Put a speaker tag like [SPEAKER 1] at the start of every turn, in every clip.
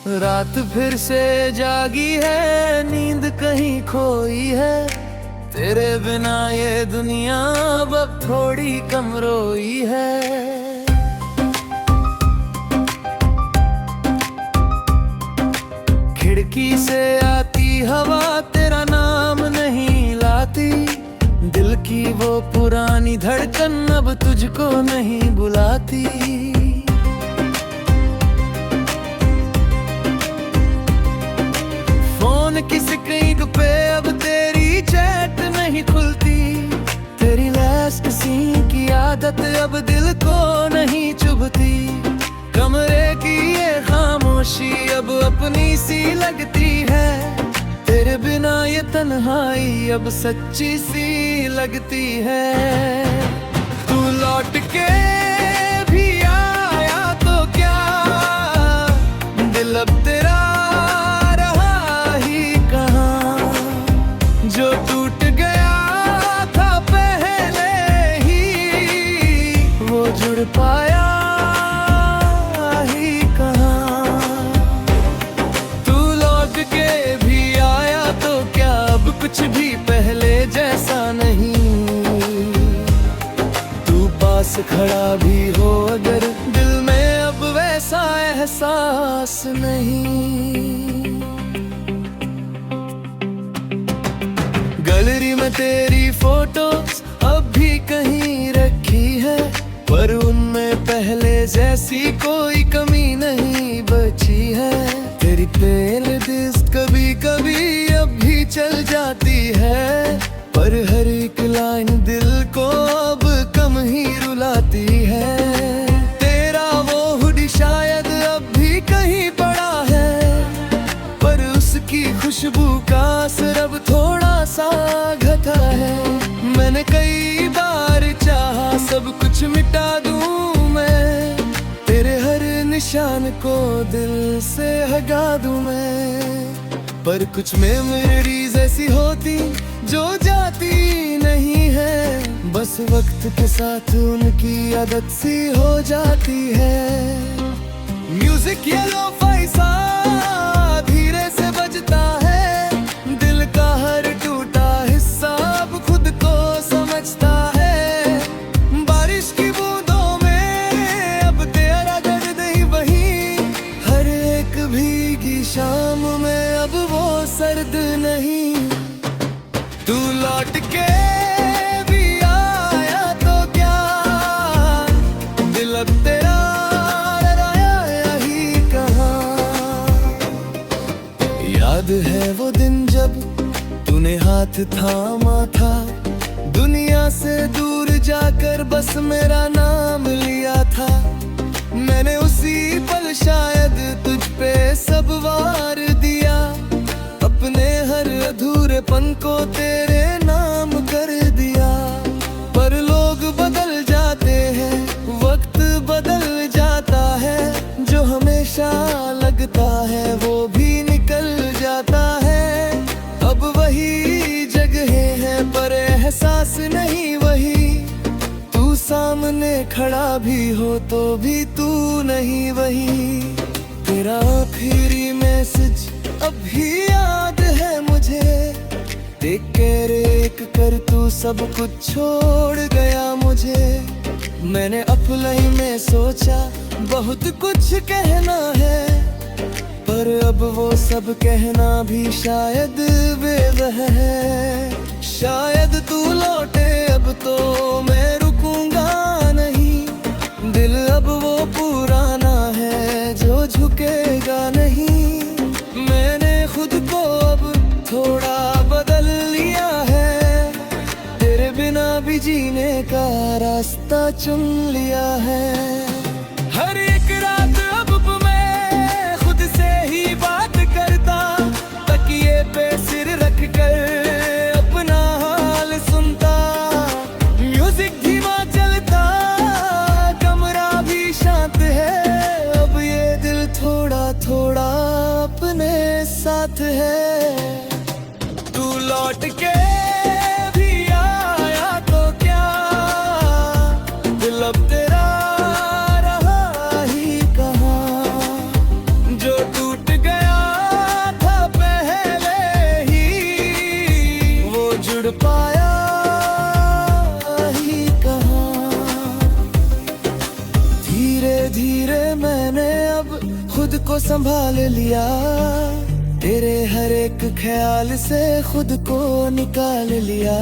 [SPEAKER 1] रात फिर से जागी है, नींद कहीं खोई है। तेरे बिना ये दुनिया अब थोड़ी कम रोई है। खिड़की से आती हवा तेरा नाम नहीं लाती। दिल की वो पुरानी धड़कन अब तुझको नहीं बुलाती। फोन की स्क्रीन पे अब तेरी चैट नहीं खुलती। तेरी लास्ट सीन की आदत अब दिल को नहीं चुभती। कमरे की ये खामोशी अब अपनी सी लगती है। तेरे बिना ये तन्हाई अब सच्ची सी लगती है। तू लौट के भी आया तो क्या, दिल अब तेरा रहा ही कहाँ। जो टूट गया था पहले ही, वो जुड़ पाया ही कहाँ। तू लौट के भी आया तो क्या, अब कुछ भी पहले जैसा नहीं। तू पास खड़ा भी हो अगर, दिल में अब वैसा एहसास नहीं। गैलरी में तेरी फोटोज अब भी कहीं रखी है, पर उनमें पहले जैसी कोई कमी नहीं बची है। तेरी प्लेलिस्ट कभी कभी अब भी चल जाती है, पर हर एक लाइन दिल को अब कम ही रुलाती है। तेरा वो हुडी शायद अब भी कहीं पड़ा है, पर उसकी खुशबू का असर अब थोड़ा सा घटा है। मैंने कई बार चाहा सब कुछ मिटा दूं मैं, तेरे हर निशान को दिल से हगा दूं मैं। पर कुछ मेमोरीज ऐसी होती जो जाती नहीं है, बस वक्त के साथ उनकी आदत सी हो जाती है। म्यूजिक ये लो-फाई सा धीरे से बजता है, दिल का हर टूटा हिस्सा अब खुद को समझता है। बारिश की बूंदों में अब तेरा दर्द ही वही, हर एक भीगी शाम में अब वो सर्द नहीं। तू लौट के भी आया तो क्या, दिल अब तेरा रहा ही कहाँ। याद है वो दिन जब तूने हाथ थामा था, दुनिया से दूर जाकर बस मेरा नाम लिया था। मैंने उसी पल शायद तुझ पे सब वार दिया, अपने हर अधूरेपन को तेरे नाम कर दिया। पर लोग बदल जाते हैं, वक्त बदल जाता है, जो हमेशा लगता है वो भी निकल जाता है। अब वही जगहें हैं पर एहसास नहीं वही। तू सामने खड़ा भी हो तो भी तू नहीं वही। तेरा आखिरी मैसेज अब भी याद है मुझे, देख कर एक कर तू सब कुछ छोड़ गया मुझे। मैंने अपने में सोचा बहुत कुछ कहना है, पर अब वो सब कहना भी शायद बेवह है। शायद तू लौटे अब तो मैं रुकूंगा नहीं, दिल अब वो पुराना है जो झुकेगा नहीं। मैंने खुद को अब थोड़ा बदल लिया है, तेरे बिना भी जीने का रास्ता चुन लिया है। हर एक रात अब मैं खुद से ही बात करता, तकिए पे सिर रख कर अपना हाल सुनता। म्यूजिक धीमा चलता, कमरा भी शांत है, अब ये दिल थोड़ा थोड़ा अपने साथ है। तू लौट के भी आया तो क्या, दिल अब तेरा को संभाल लिया, तेरे हर एक ख्याल से खुद को निकाल लिया।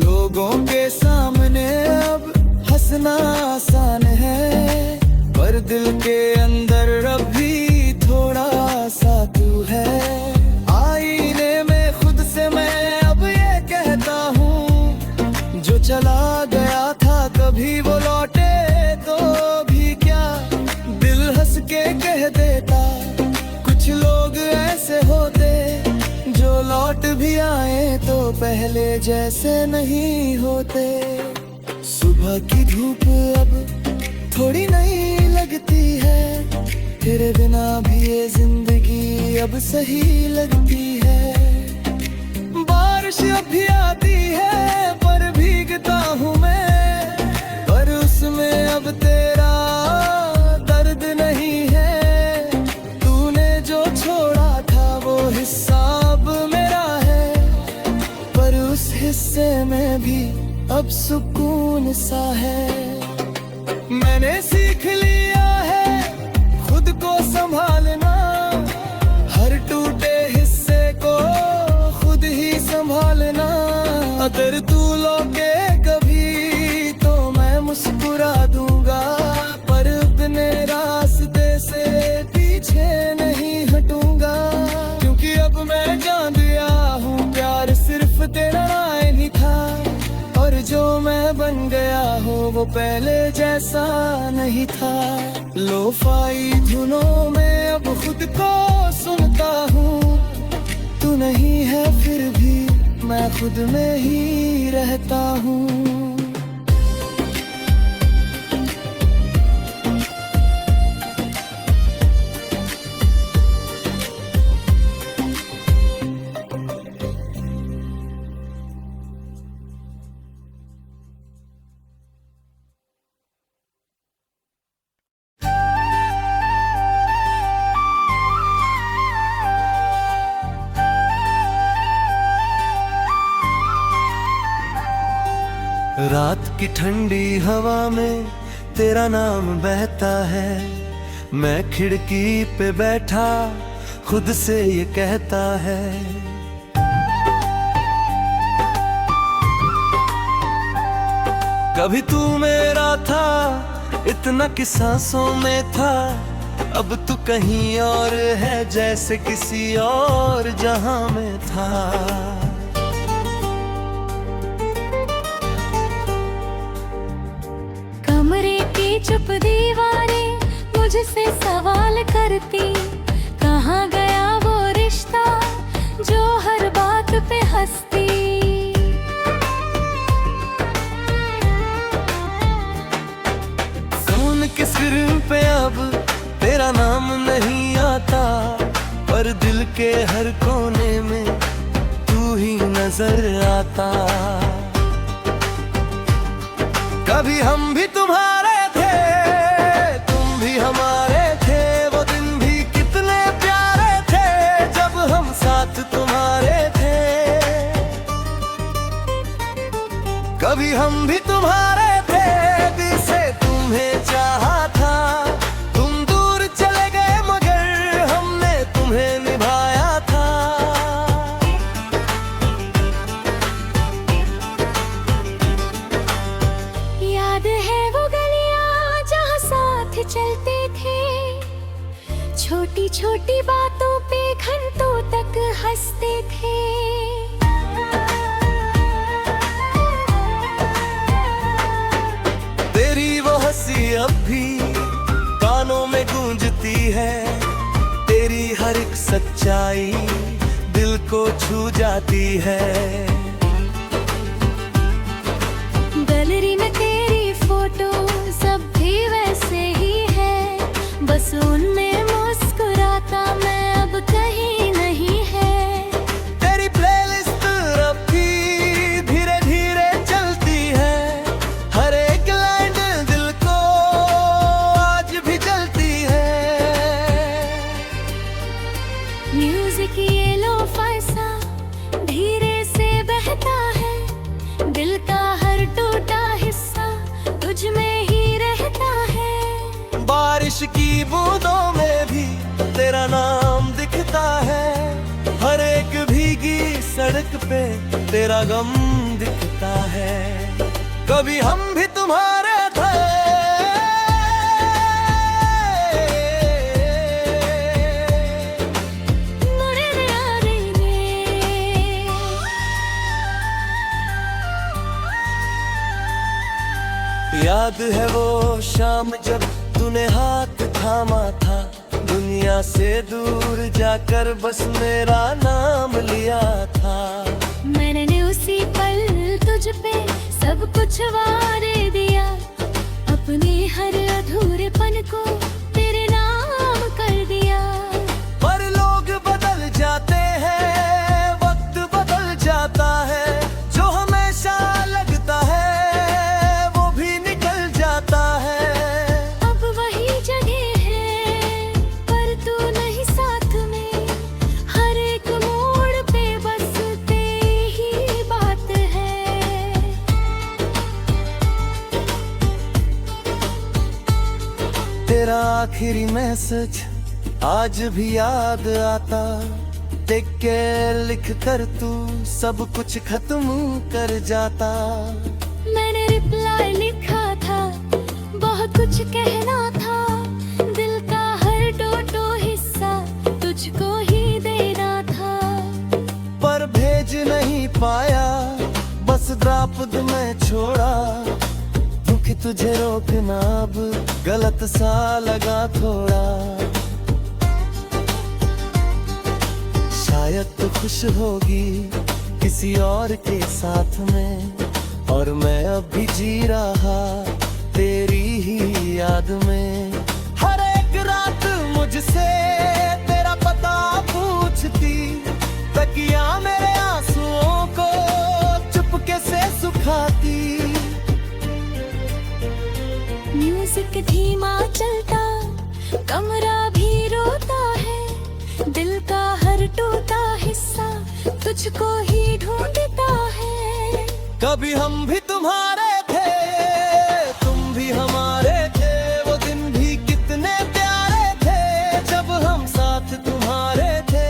[SPEAKER 1] लोगों के सामने अब हंसना आसान है, पर दिल के अंदर अब भी थोड़ा सा तू है। आईने में खुद से मैं अब ये कहता हूँ, जो चला गया था कभी वो लौटे तो भी क्या, दिल हंस के कह देता। कुछ लोग ऐसे होते जो लौट भी आए तो पहले जैसे नहीं होते। सुबह की धूप अब थोड़ी नई लगती है, तेरे बिना भी ये जिंदगी अब सही लगती है। बारिश अब भी आती है पर भीगता हूँ मैं, पर उसमें अब तेरा दर्द नहीं है। तूने जो छोड़ा था वो हिस्सा अब मेरा है, पर उस हिस्से में भी अब सुकून सा है। मैंने सीख लिया है खुद को संभालना, हर टूटे हिस्से को खुद ही संभालना। अगर तू लौटे कभी तो मैं मुस्कुरा दूंगा, पर अपने रास्ते से पीछे नहीं हटूंगा। क्योंकि अब मैं जान गया हूँ प्यार सिर्फ तेरा नहीं था, और जो मैं बन गया हूँ वो पहले जैसा नहीं था। लोफाई धुनों में अब खुद को सुनता हूँ, तू नहीं है फिर भी मैं खुद में ही रहता हूँ। रात की ठंडी हवा में तेरा नाम बहता है, मैं खिड़की पे बैठा खुद से ये कहता है। कभी तू मेरा था इतना कि सांसों में था, अब तू कहीं और है जैसे किसी और जहां में था।
[SPEAKER 2] चुप दीवारें मुझसे सवाल करती, कहाँ गया वो रिश्ता जो हर बात पे हंसती।
[SPEAKER 1] कौन के सिर पे अब तेरा नाम नहीं आता, पर दिल के हर कोने में तू ही नजर आता। कभी हम भी तुम्हारे हमारे थे, वो दिन भी कितने प्यारे थे जब हम साथ तुम्हारे थे। कभी हम भी तुम्हारे थे, दिल से तुम्हें चाहा था। तुम दूर चले गए मगर हमने तुम्हें निभाया था।
[SPEAKER 2] याद है वो गलियां जहाँ साथ चलते थे, छोटी छोटी बातों पे घंटों तक हंसते थे।
[SPEAKER 1] तेरी वो हंसी अब भी कानों में गूंजती है, तेरी हर एक सच्चाई दिल को छू जाती है।
[SPEAKER 2] गैलरी में तेरी फोटो सब भी वैसे ही है, बस उनमें मुस्कुराता मैं अब कहीं नहीं है।
[SPEAKER 1] तेरी प्लेलिस्ट अब भी धीरे धीरे चलती है, हर एक लाइन दिल को आज भी जलती है।
[SPEAKER 2] म्यूजिक ये लो फैसा धीरे से
[SPEAKER 1] सड़क पे तेरा गम दिखता है। कभी हम भी तुम्हारे थे, याद है वो शाम जब तूने हाथ थामा था, दुनिया से दूर जाकर बस मेरा नाम लिया था।
[SPEAKER 2] मैंने उसी पल तुझ पे सब कुछ वार दिया, अपने हर अधूरेपन को तेरे नाम कर दिया।
[SPEAKER 1] पर लोग बदल जाते हैं, वक्त बदल जाता है, जो हमेशा लगता है वो भी निकल जाता है।
[SPEAKER 2] अब वही जगह है पर तू नहीं साथ में, हर एक मोड़ पे बस तेरी ही बात है।
[SPEAKER 1] तेरा आखिरी मैसेज आज भी याद आता, देख के लिख कर तू सब कुछ खत्म कर जाता।
[SPEAKER 2] मैंने रिप्लाई लिखा था, बहुत कुछ कहना था, दिल का हर टोटो हिस्सा तुझको ही देना था।
[SPEAKER 1] पर भेज नहीं पाया, बस ड्राफ्ट में छोड़ा, क्योंकि तुझे रोकना अब गलत सा लगा थोड़ा। शायद तू खुश होगी किसी और के साथ में, और मैं अब भी जी रहा तेरी ही याद में। हर एक रात मुझसे तेरा पता पूछती, तकिया मेरे आंसुओं को चुपके से सुखाती।
[SPEAKER 2] म्यूजिक धीमा चलता, कमरा भी रोता है, दिल का हर टूटा हिस्सा तुझको ही ढूंढता है।
[SPEAKER 1] कभी हम भी तुम्हारे थे, तुम भी हमारे थे, वो दिन भी कितने प्यारे थे जब हम साथ तुम्हारे थे।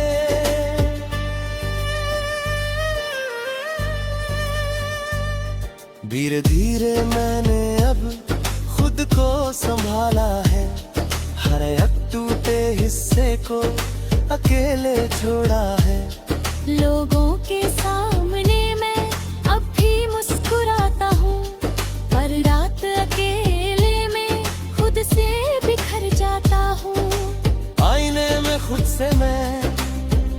[SPEAKER 1] धीरे धीरे मैंने अब खुद को संभाला है, हर एक टूटे हिस्से को अकेले छोड़ा है।
[SPEAKER 2] लोगों के सामने मैं अब भी मुस्कुराता हूँ, पर रात अकेले में खुद से बिखर जाता हूँ।
[SPEAKER 1] आईने में खुद से मैं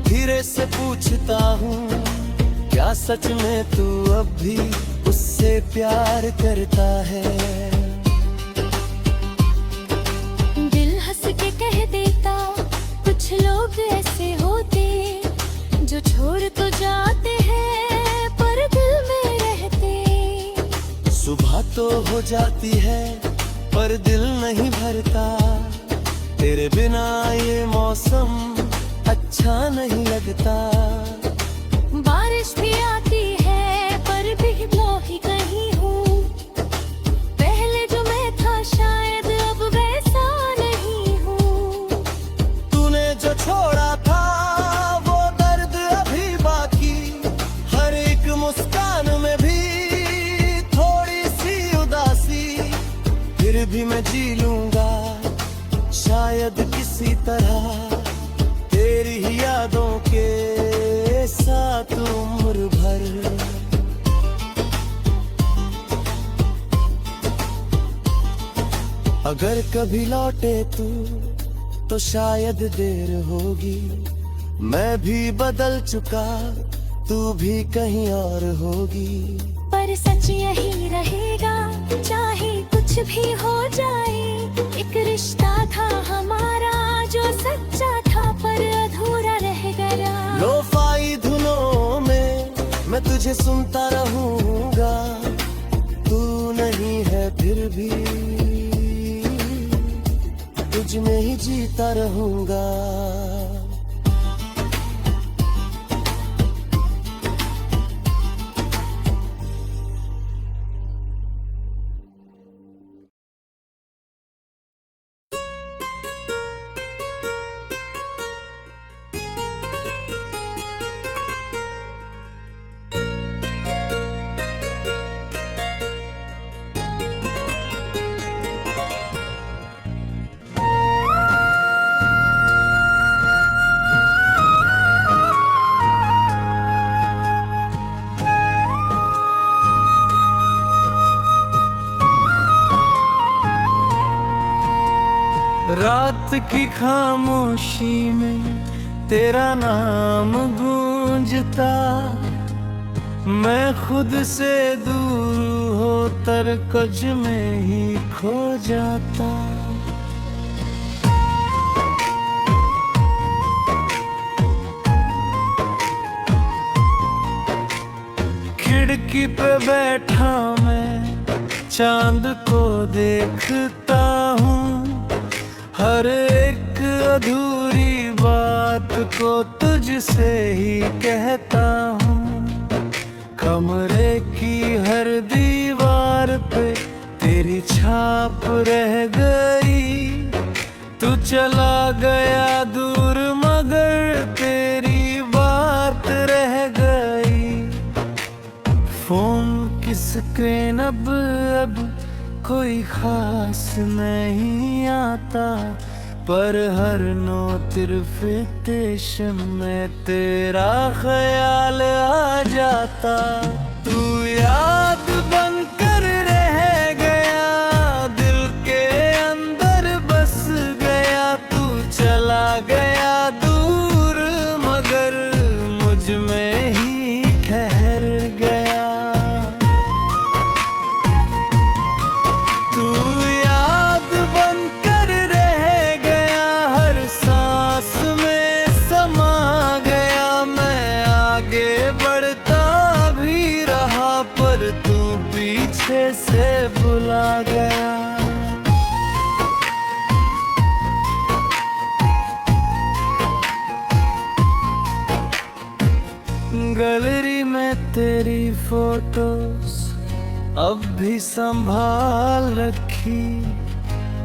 [SPEAKER 1] धीरे से पूछता हूँ, क्या सच में तू अब भी उससे प्यार करता है?
[SPEAKER 2] दिल हंस के कह देता, कुछ लोग ऐसे होते जो छोड़ तो जाते हैं पर दिल में रहते।
[SPEAKER 1] सुबह तो हो जाती है पर दिल नहीं भरता, तेरे बिना ये मौसम अच्छा नहीं लगता।
[SPEAKER 2] बारिश भी आती है पर भीगो ही कहीं हूँ, पहले जो मैं था शायद अब वैसा नहीं हूँ।
[SPEAKER 1] तूने जो छोड़ा था वो दर्द अभी बाकी, हर एक मुस्कान में भी थोड़ी सी उदासी, फिर भी मैं जी लूंगा शायद किसी तरह तेरी ही यादों के साथ उम्र भर। अगर कभी लौटे तू तो शायद देर होगी, मैं भी बदल चुका तू भी कहीं और होगी।
[SPEAKER 2] पर सच यही रहेगा चाहे कुछ भी हो जाए, एक रिश्ता था हमारा जो सच्चा था पर अधूरा रह गया।
[SPEAKER 1] लोफाई धुनों में मैं तुझे सुनता रहूंगा, तू नहीं है फिर भी तुझ में ही जीता रहूंगा। रात की खामोशी में तेरा नाम गूंजता, मैं खुद से दूर हो तरकज में ही खो जाता। खिड़की पे बैठा मैं चांद को देखता हूँ, हर एक अधूरी बात को तुझसे ही कहता हूँ। कमरे की हर दीवार पे तेरी छाप रह गई, तू चला गया दूर मगर तेरी बात रह गई। फोन की स्क्रीन अब कोई खास नहीं आता, पर हर नोटिफिकेशन में तेरा ख्याल आ जाता। तू याद बनकर रह गया, दिल के अंदर बस गया, तू चला गया दूर मगर मुझ में ही ठहर गया। तू याद बनकर रह गया, हर सांस में समा गया। मैं आगे बढ़ता भी रहा पर तू पीछे से बुला गया। गैलरी में तेरी फोटोज अब भी संभाल रखी,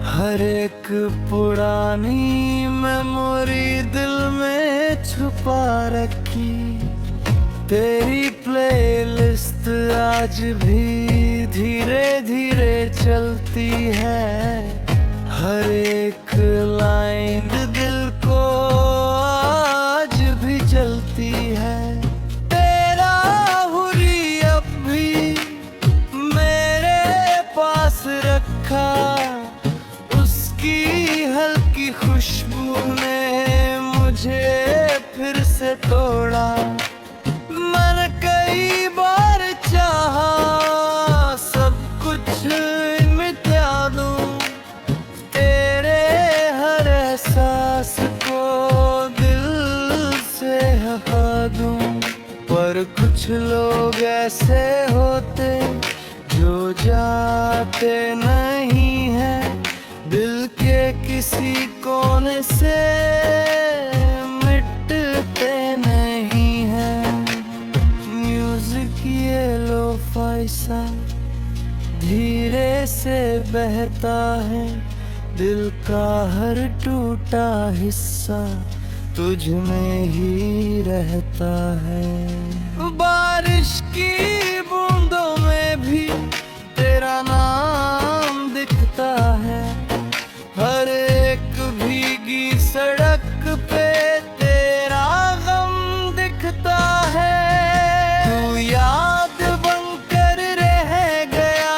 [SPEAKER 1] हर एक पुरानी मेमोरी दिल में छुपा रखी। तेरी प्लेलिस्ट आज भी धीरे धीरे चलती है, हर एक लाइन दिल को आज भी चलती है। तेरा हुर्री अब भी मेरे पास रखा, उसकी हल्की खुशबू ने मुझे फिर से तोड़ा। मैंने कई बार चाहा सब कुछ मिटा दूं, तेरे हर एहसास को दिल से हटा दूं, पर कुछ लोग ऐसे होते जो जाते नहीं हैं, दिल के किसी कोने से मिटते नहीं हैं। म्यूजिक ये लो-फाई सा धीरे से बहता है, दिल का हर टूटा हिस्सा तुझ में ही रहता है। बारिश की बूंदों में भी तेरा नाम दिखता है, हर एक भीगी सड़क पे तेरा गम दिखता है। तू याद बनकर रह गया,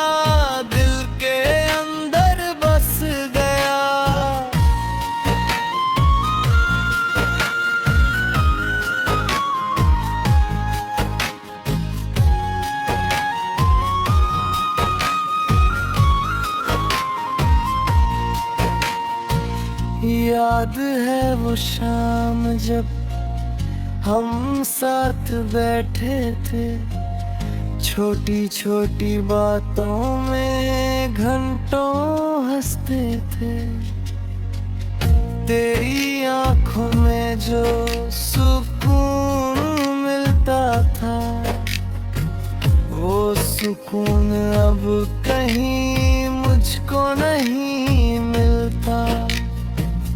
[SPEAKER 1] दिल के अंदर बस गया। याद है वो शाम जब हम साथ बैठे थे, छोटी छोटी बातों में घंटों हंसते थे। तेरी आंखों में जो सुकून मिलता था, वो सुकून अब कहीं मुझको नहीं मिलता।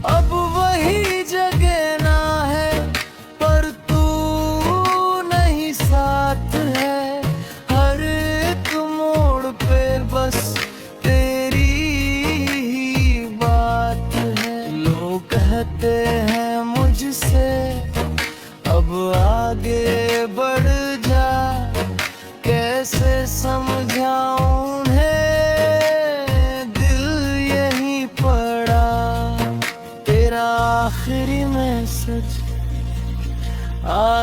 [SPEAKER 1] अब वही जगह ना है पर तू नहीं साथ है, हर एक मोड़ पे बस तेरी ही बात है। लोग कहते हैं मुझसे अब आगे बढ़ जा, कैसे समझाऊं उन्हें दिल यहीं पड़ा।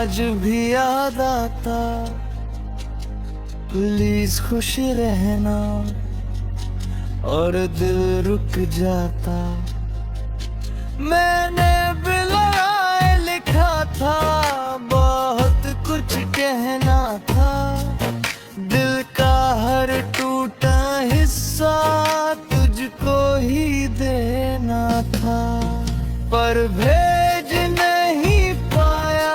[SPEAKER 1] आज भी याद आता, प्लीज खुश रहना, और दिल रुक जाता। मैंने भी लगाए लिखा था, बहुत कुछ कहना था, दिल का हर टूटा हिस्सा तुझको ही देना था। पर भेज नहीं पाया,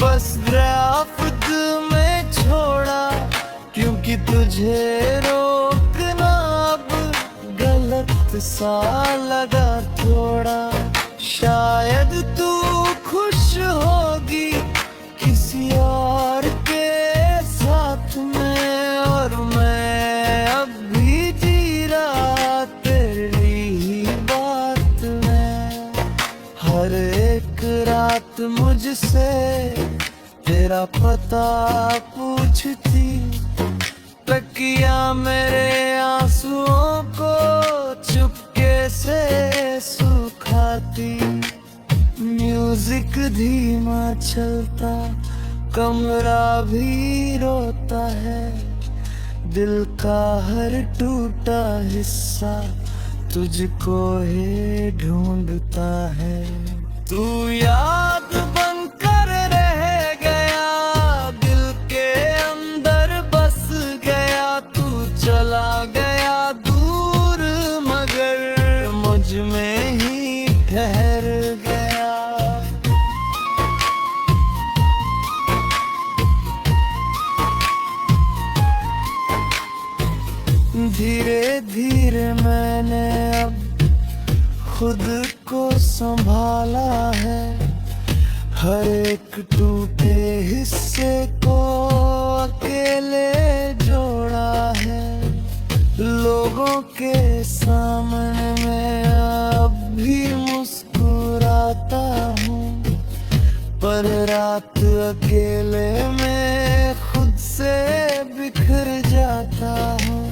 [SPEAKER 1] बस ड्राफ्ट में छोड़ा, क्योंकि तुझे रोकना अब गलत सा लगा थोड़ा। शायद तू खुश होगी किसी और के साथ में, और मैं अब भी जी रहा तेरी ही बात में। हर एक रात मुझसे तेरा पता पूछती, तकिया मेरे आंसुओं को चुपके से सुखाती। म्यूजिक धीमा चलता, कमरा भी रोता है, दिल का हर टूटा हिस्सा तुझको ही ढूंढता है। तू याद बनकर रह गया, दिल के अंदर बस गया। तू चला गया दूर, मगर मुझ में ही ठहर गया। धीरे धीरे मैंने अब खुद को संभाला है, हर एक टूटे हिस्से को अकेले जोड़ा है। लोगों के सामने मैं अब भी मुस्कुराता हूँ, पर रात अकेले में खुद से बिखर जाता हूँ।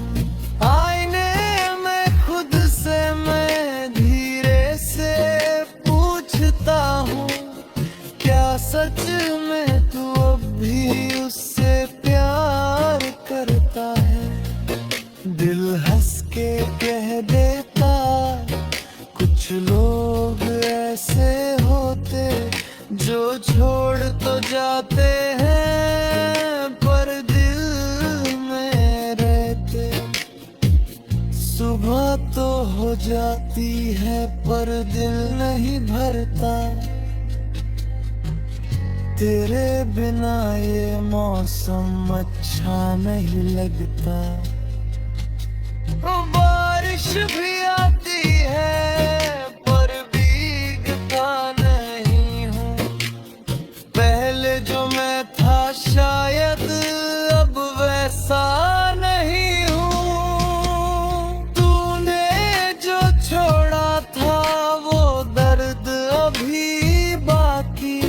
[SPEAKER 1] आईने में खुद से मैं धीरे से पूछता हूँ, क्या सच में तू अब भी उससे प्यार करता है? दिल हंस के कह देता, कुछ लोग ऐसे होते जो छोड़ तो जाते हैं, पर दिल में रहते। सुबह तो हो जाती है पर दिल नहीं भरता, तेरे बिना ये मौसम अच्छा नहीं लगता। बारिश भी आती है पर भीगता नहीं हूँ, पहले जो मैं था शायद अब वैसा नहीं हूँ। तूने जो छोड़ा था वो दर्द अभी बाकी,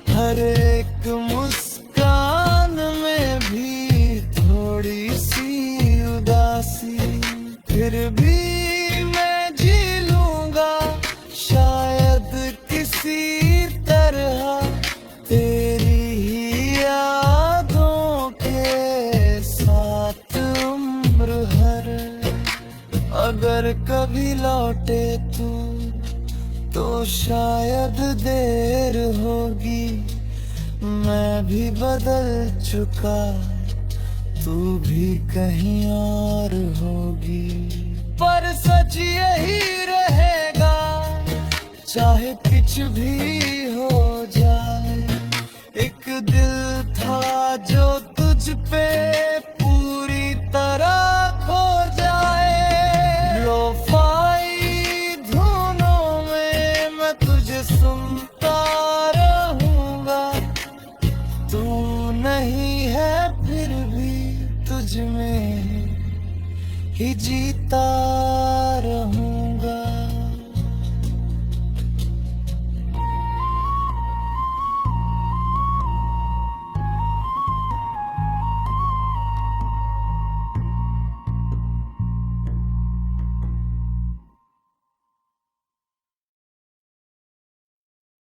[SPEAKER 1] हर एक मुस्कान में भी थोड़ी सी उदासी। फिर भी मैं जी लूंगा शायद किसी तरह, तेरी ही यादों के साथ उम्र भर। अगर कभी लौटे तू तो शायद देर होगी, मैं भी बदल चुका, तू भी कहीं और होगी। पर सच यही रहेगा, चाहे कुछ भी हो जाए। एक दिल था जो तुझ पे पूरी तरह खो जाए। लोफाई धुनों में मैं तुझे सुनता रहूंगा, तू नहीं है फिर भी तुझ में ही जीता